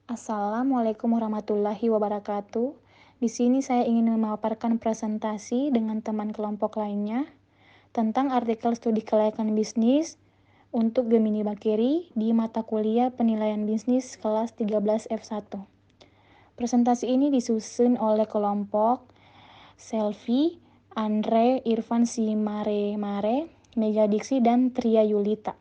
Assalamualaikum warahmatullahi wabarakatuh. Di sini saya ingin memaparkan presentasi dengan teman kelompok lainnya tentang artikel studi kelayakan bisnis untuk Gemini Bakeri di mata kuliah penilaian bisnis kelas 13 F1. Presentasi ini disusun oleh kelompok Selvi, Andre, Irfan Mare, Mega Diksi, dan Tria Yulita.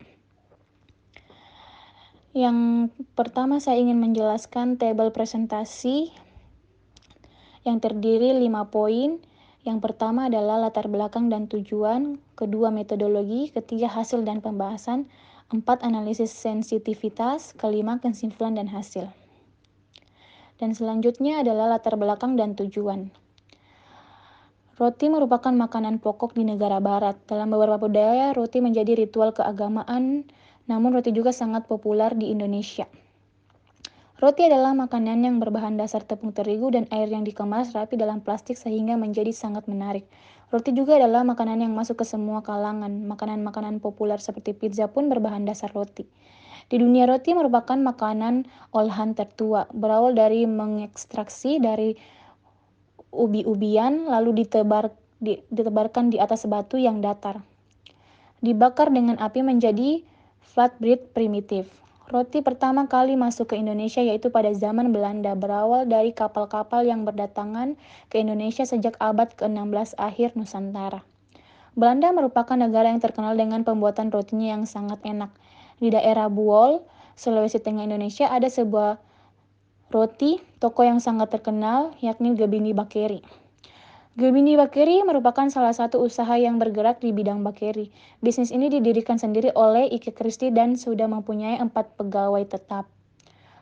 Yang pertama saya ingin menjelaskan tabel presentasi yang terdiri 5 poin. Yang pertama adalah latar belakang dan tujuan, kedua metodologi, ketiga hasil dan pembahasan, empat analisis sensitivitas, kelima kesimpulan dan hasil. Dan selanjutnya adalah latar belakang dan tujuan. Roti merupakan makanan pokok di negara barat. Dalam beberapa budaya, roti menjadi ritual keagamaan, namun roti juga sangat populer di Indonesia. Roti adalah makanan yang berbahan dasar tepung terigu dan air yang dikemas rapi dalam plastik sehingga menjadi sangat menarik. Roti juga adalah makanan yang masuk ke semua kalangan. Makanan-makanan populer seperti pizza pun berbahan dasar roti. Di dunia, roti merupakan makanan olahan tertua, berawal dari mengekstraksi dari ubi-ubian lalu ditebarkan di atas batu yang datar. Dibakar dengan api menjadi flatbread primitif. Roti pertama kali masuk ke Indonesia yaitu pada zaman Belanda, berawal dari kapal-kapal yang berdatangan ke Indonesia sejak abad ke-16 akhir Nusantara. Belanda merupakan negara yang terkenal dengan pembuatan rotinya yang sangat enak. Di daerah Buol, Sulawesi Tengah Indonesia ada sebuah roti toko yang sangat terkenal yakni Gemini Bakeri. Gemini Bakeri merupakan salah satu usaha yang bergerak di bidang bakeri. Bisnis ini didirikan sendiri oleh Ike Kristi dan sudah mempunyai 4 pegawai tetap.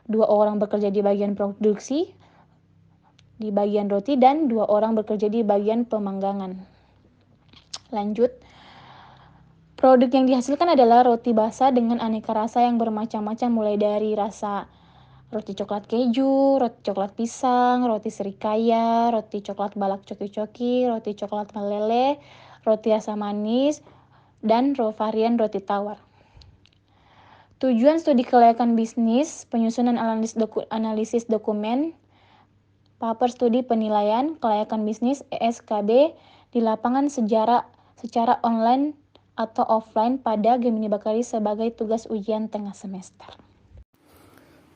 2 orang bekerja di bagian produksi, di bagian roti, dan 2 orang bekerja di bagian pemanggangan. Lanjut. Produk yang dihasilkan adalah roti basah dengan aneka rasa yang bermacam-macam mulai dari rasa roti coklat keju, roti coklat pisang, roti serikaya, roti coklat balak coki-coki, roti coklat meleleh, roti asam manis, dan varian roti tawar. Tujuan studi kelayakan bisnis, penyusunan analisis dokumen, paper studi penilaian kelayakan bisnis ESKB di lapangan secara online atau offline pada Gemini Bakeri sebagai tugas ujian tengah semester.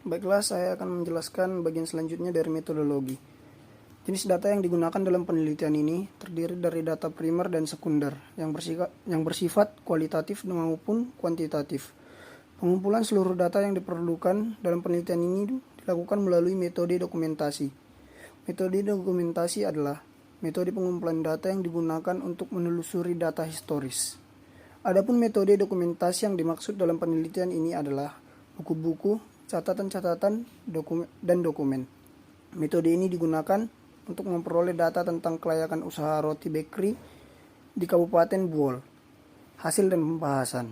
Baiklah, saya akan menjelaskan bagian selanjutnya dari metodologi. Jenis data yang digunakan dalam penelitian ini terdiri dari data primer dan sekunder yang bersifat kualitatif maupun kuantitatif. Pengumpulan seluruh data yang diperlukan dalam penelitian ini dilakukan melalui metode dokumentasi. Metode dokumentasi adalah metode pengumpulan data yang digunakan untuk menelusuri data historis. Adapun metode dokumentasi yang dimaksud dalam penelitian ini adalah buku-buku, catatan-catatan, dan dokumen. Metode ini digunakan untuk memperoleh data tentang kelayakan usaha roti bakery di Kabupaten Buol. Hasil dan pembahasan.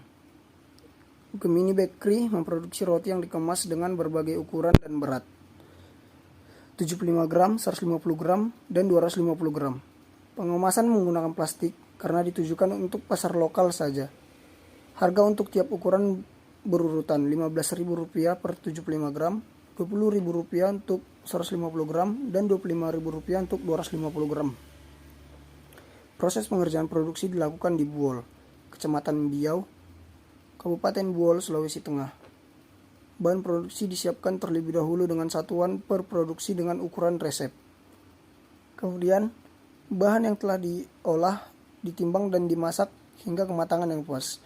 Gemini Bakery memproduksi roti yang dikemas dengan berbagai ukuran dan berat. 75 gram, 150 gram, dan 250 gram. Pengemasan menggunakan plastik karena ditujukan untuk pasar lokal saja. Harga untuk tiap ukuran berurutan Rp15.000 per 75 gram, Rp20.000 untuk 150 gram, dan Rp25.000 untuk 250 gram. Proses pengerjaan produksi dilakukan di Buol, Kecamatan Biau, Kabupaten Buol, Sulawesi Tengah. Bahan produksi disiapkan terlebih dahulu dengan satuan per produksi dengan ukuran resep. Kemudian, bahan yang telah diolah ditimbang dan dimasak hingga kematangan yang puas.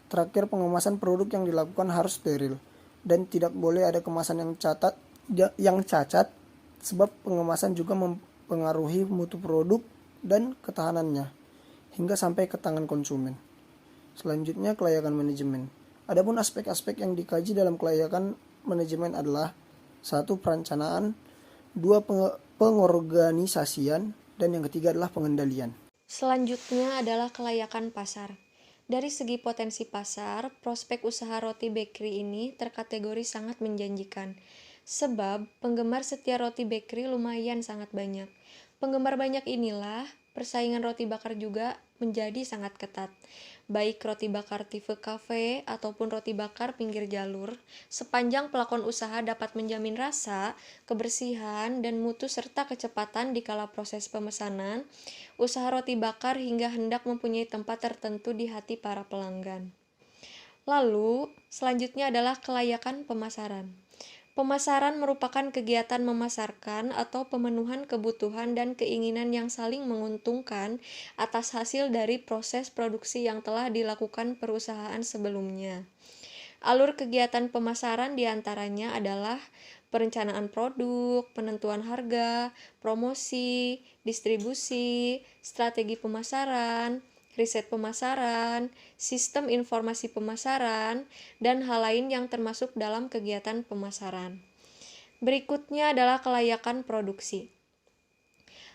Terakhir, pengemasan produk yang dilakukan harus steril dan tidak boleh ada kemasan yang cacat sebab pengemasan juga mempengaruhi mutu produk dan ketahanannya hingga sampai ke tangan konsumen. Selanjutnya, kelayakan manajemen. Adapun aspek-aspek yang dikaji dalam kelayakan manajemen adalah 1. Perencanaan, 2. Pengorganisasian, dan yang ketiga adalah pengendalian. Selanjutnya adalah kelayakan pasar. Dari segi potensi pasar, prospek usaha roti bakery ini terkategori sangat menjanjikan. Sebab penggemar setia roti bakery lumayan sangat banyak. Penggemar banyak inilah persaingan roti bakar juga menjadi sangat ketat. Baik roti bakar tipe cafe ataupun roti bakar pinggir jalur, sepanjang pelakon usaha dapat menjamin rasa, kebersihan, dan mutu serta kecepatan di kala proses pemesanan, usaha roti bakar hingga hendak mempunyai tempat tertentu di hati para pelanggan. Lalu, selanjutnya adalah kelayakan pemasaran. Pemasaran merupakan kegiatan memasarkan atau pemenuhan kebutuhan dan keinginan yang saling menguntungkan atas hasil dari proses produksi yang telah dilakukan perusahaan sebelumnya. Alur kegiatan pemasaran diantaranya adalah perencanaan produk, penentuan harga, promosi, distribusi, strategi pemasaran, riset pemasaran, sistem informasi pemasaran, dan hal lain yang termasuk dalam kegiatan pemasaran. Berikutnya adalah kelayakan produksi.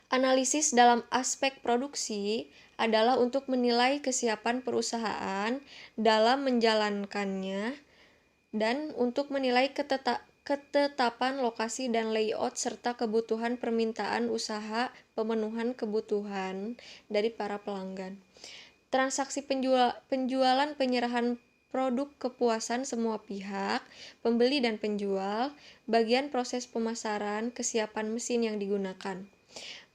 Analisis dalam aspek produksi adalah untuk menilai kesiapan perusahaan dalam menjalankannya dan untuk menilai ketetapan lokasi dan layout serta kebutuhan permintaan usaha pemenuhan kebutuhan dari para pelanggan. Transaksi penjualan penyerahan produk kepuasan semua pihak, pembeli dan penjual, bagian proses pemasaran, kesiapan mesin yang digunakan.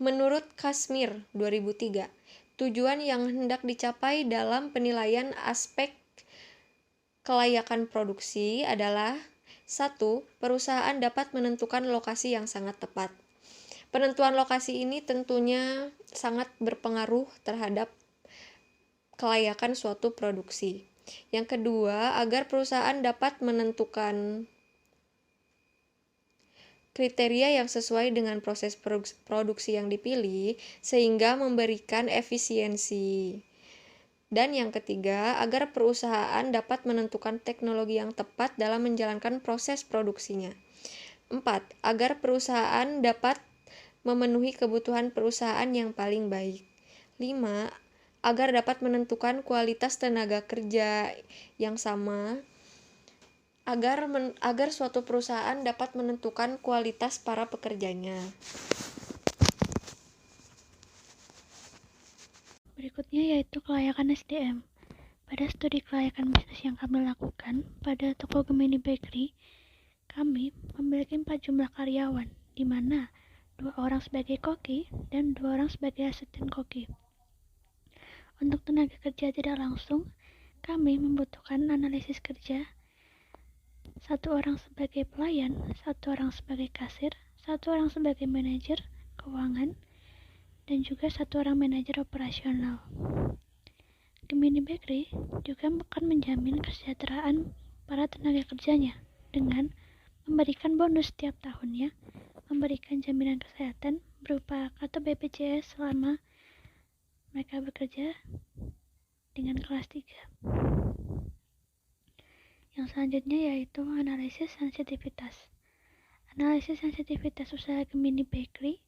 Menurut Kashmir 2003, tujuan yang hendak dicapai dalam penilaian aspek kelayakan produksi adalah 1. Perusahaan dapat menentukan lokasi yang sangat tepat. Penentuan lokasi ini tentunya sangat berpengaruh terhadap kelayakan suatu produksi. Yang kedua, agar perusahaan dapat menentukan kriteria yang sesuai dengan proses produksi yang dipilih sehingga memberikan efisiensi. Dan yang ketiga, agar perusahaan dapat menentukan teknologi yang tepat dalam menjalankan proses produksinya. 4. Agar perusahaan dapat memenuhi kebutuhan perusahaan yang paling baik. 5. Agar dapat menentukan kualitas tenaga kerja yang sama, agar suatu perusahaan dapat menentukan kualitas para pekerjanya. Berikutnya yaitu kelayakan SDM. Pada studi kelayakan bisnis yang kami lakukan pada toko Gemini Bakery, kami memiliki 4 jumlah karyawan, di mana 2 orang sebagai koki dan 2 orang sebagai asisten koki. Untuk tenaga kerja tidak langsung, kami membutuhkan analisis kerja, 1 orang sebagai pelayan, 1 orang sebagai kasir, 1 orang sebagai manajer keuangan, dan juga 1 orang manajer operasional. Gemini Bakery juga akan menjamin kesejahteraan para tenaga kerjanya dengan memberikan bonus setiap tahunnya, memberikan jaminan kesehatan berupa kartu BPJS selama mereka bekerja dengan kelas 3. Yang selanjutnya yaitu analisis sensitivitas. Analisis sensitivitas usaha Gemini Bakery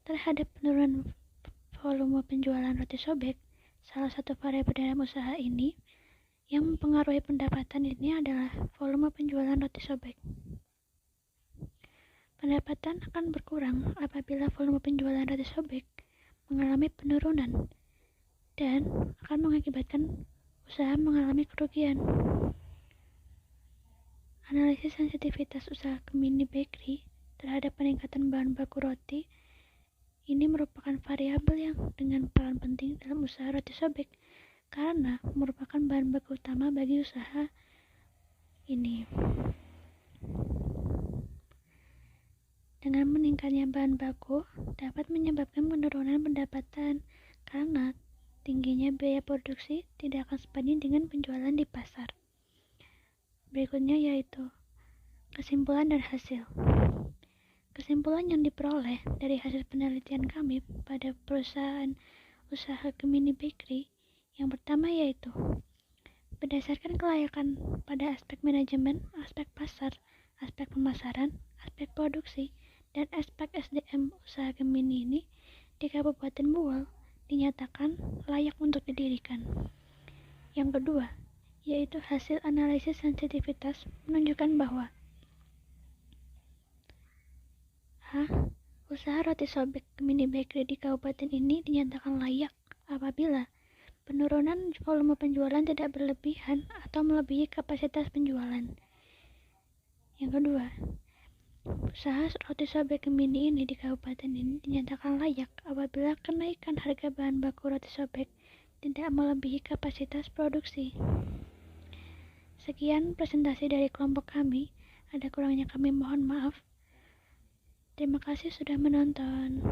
terhadap penurunan volume penjualan roti sobek. Salah satu variabel dalam usaha ini yang mempengaruhi pendapatan ini adalah volume penjualan roti sobek. Pendapatan akan berkurang apabila volume penjualan roti sobek mengalami penurunan dan akan mengakibatkan usaha mengalami kerugian. Analisis sensitivitas usaha Gemini Bakery terhadap peningkatan bahan baku roti ini merupakan variabel yang dengan peran penting dalam usaha roti sobek karena merupakan bahan baku utama bagi usaha ini. Dengan meningkatnya bahan baku dapat menyebabkan penurunan pendapatan karena tingginya biaya produksi tidak akan sebanding dengan penjualan di pasar. Berikutnya yaitu kesimpulan dan hasil. Kesimpulan yang diperoleh dari hasil penelitian kami pada perusahaan usaha Gemini Bakery yang pertama yaitu berdasarkan kelayakan pada aspek manajemen, aspek pasar, aspek pemasaran, aspek produksi, dan aspek SDM usaha Gemini ini di Kabupaten Buol dinyatakan layak untuk didirikan. Yang kedua, yaitu hasil analisis sensitivitas menunjukkan bahwa usaha roti sobek Gemini Bakery di kabupaten ini dinyatakan layak apabila penurunan volume penjualan tidak berlebihan atau melebihi kapasitas penjualan. Yang kedua, usaha roti sobek Gemini ini di kabupaten ini dinyatakan layak apabila kenaikan harga bahan baku roti sobek tidak melebihi kapasitas produksi. Sekian presentasi dari kelompok kami. Ada kurangnya kami mohon maaf. Terima kasih sudah menonton.